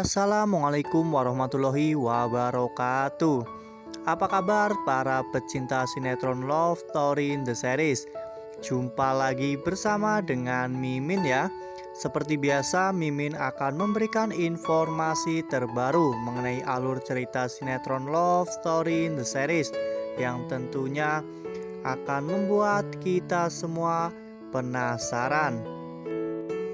Assalamualaikum warahmatullahi wabarakatuh. Apa kabar para pecinta sinetron Love Story in the Series? Jumpa lagi bersama dengan Mimin ya. Seperti biasa, Mimin akan memberikan informasi terbaru mengenai alur cerita sinetron Love Story in the Series yang tentunya akan membuat kita semua penasaran.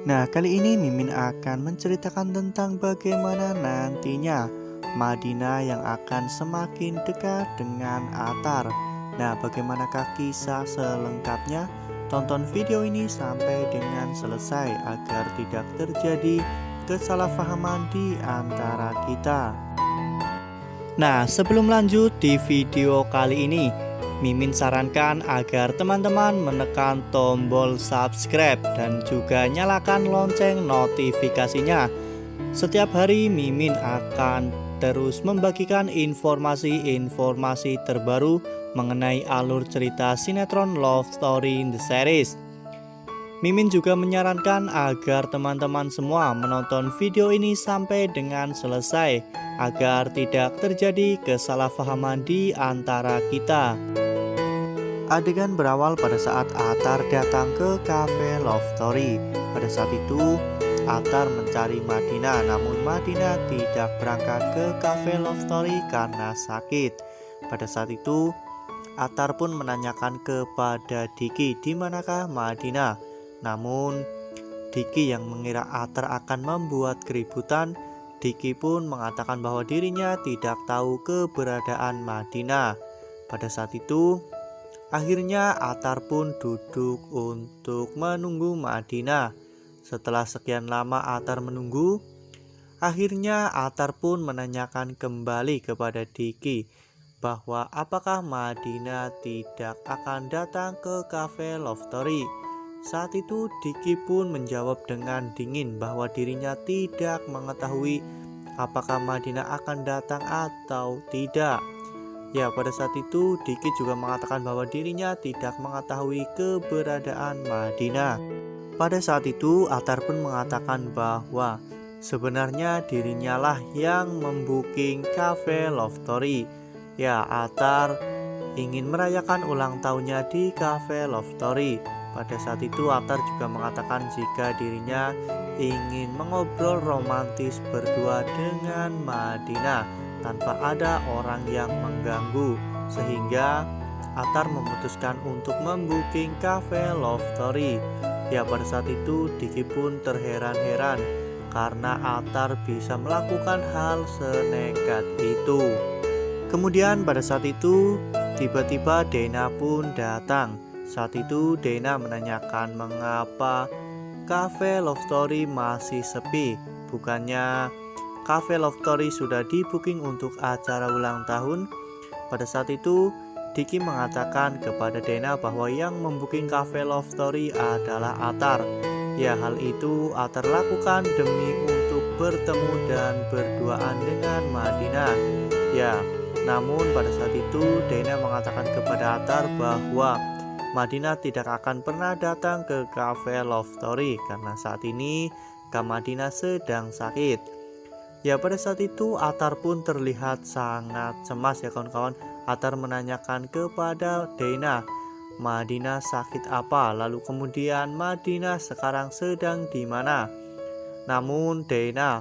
Nah, kali ini Mimin akan menceritakan tentang bagaimana nantinya Madinah yang akan semakin dekat dengan Atar. Nah, bagaimanakah kisah selengkapnya? Tonton video ini sampai dengan selesai agar tidak terjadi kesalahpahaman di antara kita. Nah, sebelum lanjut di video kali ini, Mimin sarankan agar teman-teman menekan tombol subscribe dan juga nyalakan lonceng notifikasinya. Setiap hari Mimin akan terus membagikan informasi-informasi terbaru mengenai alur cerita sinetron Love Story in the Series. Mimin juga menyarankan agar teman-teman semua menonton video ini sampai dengan selesai agar tidak terjadi kesalahpahaman di antara kita. Adegan berawal pada saat Atar datang ke cafe Love Story. Pada saat itu, Atar mencari Madinah, namun Madinah tidak berangkat ke cafe Love Story karena sakit. Pada saat itu, Atar pun menanyakan kepada Diki di manakah Madinah. Namun, Diki yang mengira Atar akan membuat keributan, Diki pun mengatakan bahwa dirinya tidak tahu keberadaan Madinah. Pada saat itu, akhirnya Atar pun duduk untuk menunggu Madinah. Setelah sekian lama Atar menunggu, akhirnya Atar pun menanyakan kembali kepada Diki bahwa apakah Madinah tidak akan datang ke cafe Love Story. Saat itu Diki pun menjawab dengan dingin bahwa dirinya tidak mengetahui apakah Madinah akan datang atau tidak. Ya, pada saat itu Diki juga mengatakan bahwa dirinya tidak mengetahui keberadaan Madinah. Pada saat itu Atar pun mengatakan bahwa sebenarnya dirinya lah yang membooking cafe Love Story. Ya, Atar ingin merayakan ulang tahunnya di cafe Love Story. Pada saat itu Atar juga mengatakan jika dirinya ingin mengobrol romantis berdua dengan Madinah tanpa ada orang yang mengganggu, sehingga Atar memutuskan untuk membooking cafe Love Story. Ya, pada saat itu Diki pun terheran-heran karena Atar bisa melakukan hal senekat itu. Kemudian pada saat itu tiba-tiba Dena pun datang. Saat itu Dena menanyakan mengapa cafe Love Story masih sepi. Bukannya cafe Love Story sudah di-booking untuk acara ulang tahun? Pada saat itu Diki mengatakan kepada Dena bahwa yang membooking cafe Love Story adalah Atar. Ya, hal itu Atar lakukan demi untuk bertemu dan berduaan dengan Madinah. Ya, namun pada saat itu Dena mengatakan kepada Atar bahwa Madinah tidak akan pernah datang ke cafe Love Story karena saat ini Kak Madinah sedang sakit. Ya, pada saat itu Atar pun terlihat sangat cemas ya kawan-kawan. Atar menanyakan kepada Dena, Madinah sakit apa? Lalu kemudian Madinah sekarang sedang di mana? Namun Dena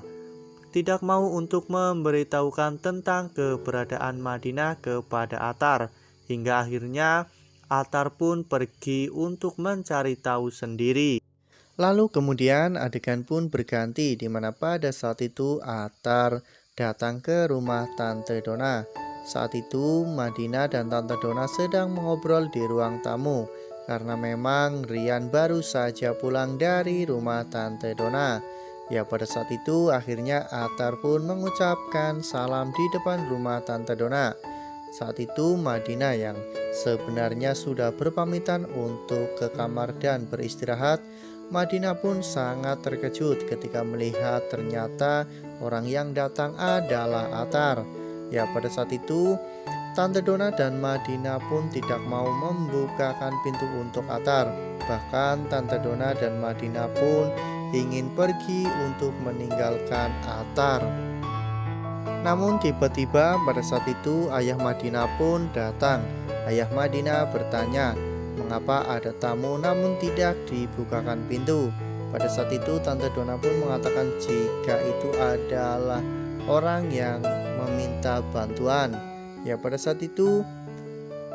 tidak mau untuk memberitahukan tentang keberadaan Madinah kepada Atar. Hingga akhirnya Atar pun pergi untuk mencari tahu sendiri. Lalu kemudian adegan pun berganti di mana pada saat itu Atar datang ke rumah Tante Dona. Saat itu Madinah dan Tante Dona sedang mengobrol di ruang tamu karena memang Rian baru saja pulang dari rumah Tante Dona. Ya, pada saat itu akhirnya Atar pun mengucapkan salam di depan rumah Tante Dona. Saat itu Madinah yang sebenarnya sudah berpamitan untuk ke kamar dan beristirahat, Madinah pun sangat terkejut ketika melihat ternyata orang yang datang adalah Atar. Ya, pada saat itu Tante Dona dan Madinah pun tidak mau membukakan pintu untuk Atar. Bahkan Tante Dona dan Madinah pun ingin pergi untuk meninggalkan Atar. Namun tiba-tiba pada saat itu ayah Madinah pun datang. Ayah Madinah bertanya, mengapa ada tamu namun tidak dibukakan pintu. Pada saat itu Tante Donna pun mengatakan jika itu adalah orang yang meminta bantuan. Ya, pada saat itu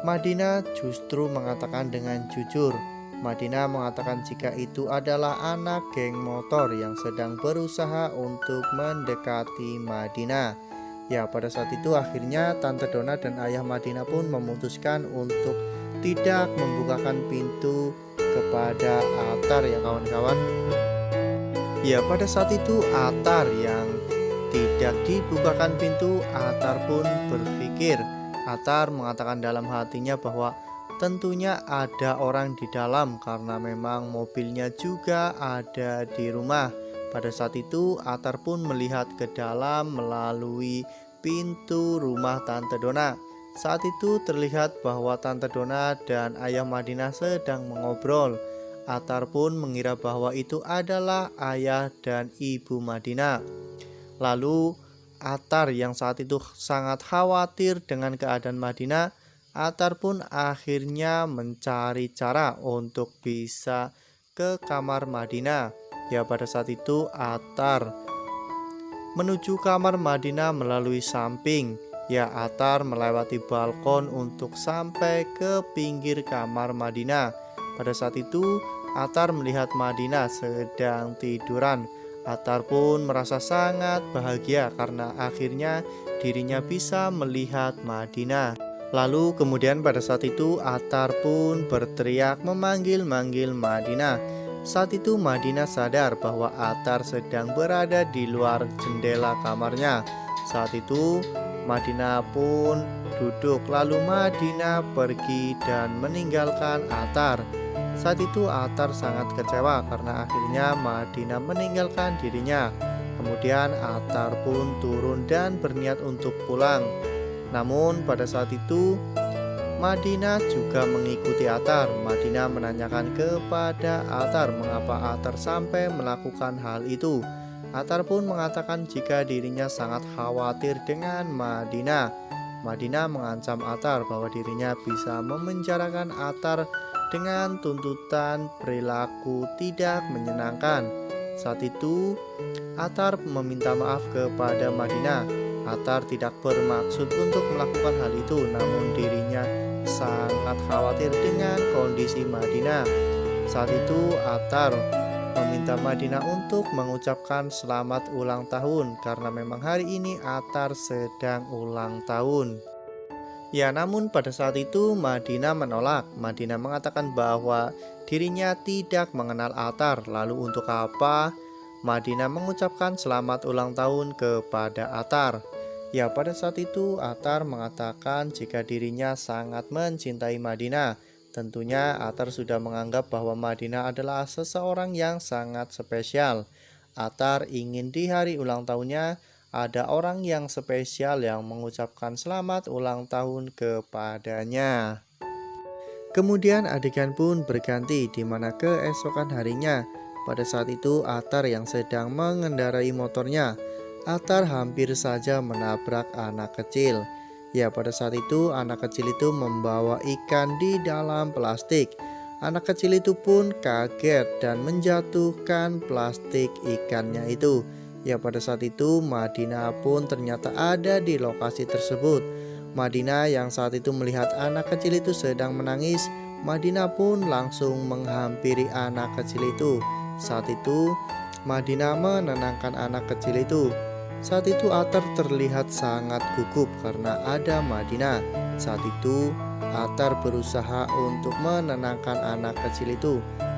Madinah justru mengatakan dengan jujur. Madinah mengatakan jika itu adalah anak geng motor yang sedang berusaha untuk mendekati Madinah. Ya, pada saat itu akhirnya Tante Donna dan ayah Madinah pun memutuskan untuk tidak membukakan pintu kepada Atar ya kawan-kawan. Ya, pada saat itu Atar yang tidak dibukakan pintu, Atar pun berpikir. Atar mengatakan dalam hatinya bahwa tentunya ada orang di dalam karena memang mobilnya juga ada di rumah. Pada saat itu Atar pun melihat ke dalam melalui pintu rumah Tante Donna. Saat itu terlihat bahwa Tante Donna dan ayah Madinah sedang mengobrol. Atar pun mengira bahwa itu adalah ayah dan ibu Madinah. Lalu Atar yang saat itu sangat khawatir dengan keadaan Madinah, Atar pun akhirnya mencari cara untuk bisa ke kamar Madinah. Ya, pada saat itu Atar menuju kamar Madinah melalui samping. Ya, Atar melewati balkon untuk sampai ke pinggir kamar Madinah. Pada saat itu Atar melihat Madinah sedang tiduran. Atar pun merasa sangat bahagia karena akhirnya dirinya bisa melihat Madinah. Lalu kemudian pada saat itu Atar pun berteriak memanggil-manggil Madinah. Saat itu Madinah sadar bahwa Atar sedang berada di luar jendela kamarnya. Saat itu Madinah pun duduk, lalu Madinah pergi dan meninggalkan Atar. Saat itu Atar sangat kecewa karena akhirnya Madinah meninggalkan dirinya. Kemudian Atar pun turun dan berniat untuk pulang. Namun pada saat itu Madinah juga mengikuti Atar. Madinah menanyakan kepada Atar mengapa Atar sampai melakukan hal itu. Atar pun mengatakan jika dirinya sangat khawatir dengan Madinah. Madinah mengancam Atar bahwa dirinya bisa memenjarakan Atar dengan tuntutan perilaku tidak menyenangkan. Saat itu Atar meminta maaf kepada Madinah. Atar tidak bermaksud untuk melakukan hal itu, namun dirinya sangat khawatir dengan kondisi Madinah. Saat itu Atar meminta Madinah untuk mengucapkan selamat ulang tahun karena memang hari ini Atar sedang ulang tahun. Ya, namun pada saat itu Madinah menolak. Madinah mengatakan bahwa dirinya tidak mengenal Atar. Lalu untuk apa Madinah mengucapkan selamat ulang tahun kepada Atar? Ya, pada saat itu Atar mengatakan jika dirinya sangat mencintai Madinah. Tentunya Atar sudah menganggap bahwa Madinah adalah seseorang yang sangat spesial. Atar ingin di hari ulang tahunnya ada orang yang spesial yang mengucapkan selamat ulang tahun kepadanya. Kemudian adegan pun berganti di mana keesokan harinya. Pada saat itu Atar yang sedang mengendarai motornya. Atar hampir saja menabrak anak kecil. Ya, pada saat itu anak kecil itu membawa ikan di dalam plastik. Anak kecil itu pun kaget dan menjatuhkan plastik ikannya itu. Ya, pada saat itu Madinah pun ternyata ada di lokasi tersebut. Madinah yang saat itu melihat anak kecil itu sedang menangis, Madinah pun langsung menghampiri anak kecil itu. Saat itu Madinah menenangkan anak kecil itu. Saat itu Atar terlihat sangat gugup karena ada Madinah. Saat itu Atar berusaha untuk menenangkan anak kecil itu.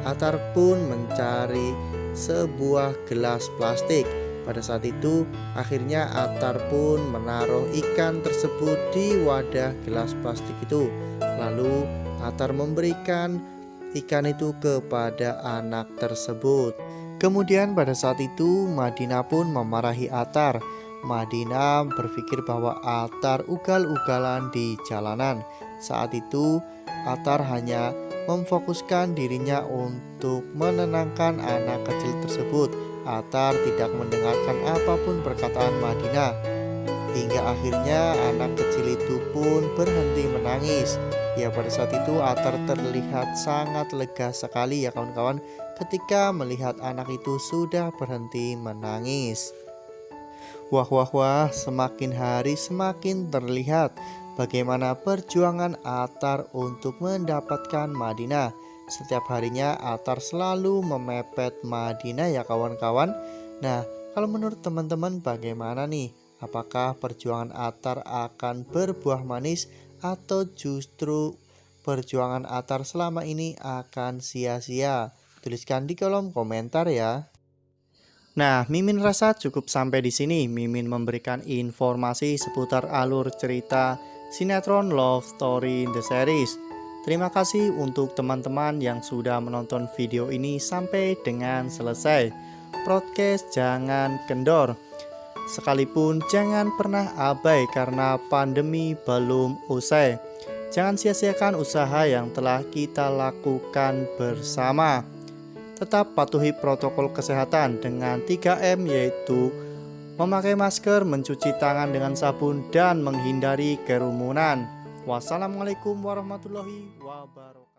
Atar pun mencari sebuah gelas plastik. Pada saat itu akhirnya Atar pun menaruh ikan tersebut di wadah gelas plastik itu. Lalu Atar memberikan ikan itu kepada anak tersebut. Kemudian pada saat itu Madinah pun memarahi Atar. Madinah berpikir bahwa Atar ugal-ugalan di jalanan. Saat itu Atar hanya memfokuskan dirinya untuk menenangkan anak kecil tersebut. Atar tidak mendengarkan apapun perkataan Madinah. Hingga akhirnya anak kecil itu pun berhenti menangis. Ya, pada saat itu Atar terlihat sangat lega sekali ya kawan-kawan, ketika melihat anak itu sudah berhenti menangis. Wah wah wah, semakin hari semakin terlihat bagaimana perjuangan Atar untuk mendapatkan Madinah. Setiap harinya Atar selalu memepet Madinah ya kawan-kawan. Nah, kalau menurut teman-teman bagaimana nih? Apakah perjuangan Atar akan berbuah manis atau justru perjuangan Atar selama ini akan sia-sia? Tuliskan di kolom komentar ya. Nah, Mimin rasa cukup sampai di sini. Mimin memberikan informasi seputar alur cerita sinetron Love Story in the Series. Terima kasih untuk teman-teman yang sudah menonton video ini sampai dengan selesai. Podcast jangan kendor. Sekalipun jangan pernah abai karena pandemi belum usai. Jangan sia-siakan usaha yang telah kita lakukan bersama. Tetap patuhi protokol kesehatan dengan 3M, yaitu memakai masker, mencuci tangan dengan sabun, dan menghindari kerumunan. Wassalamualaikum warahmatullahi wabarakatuh.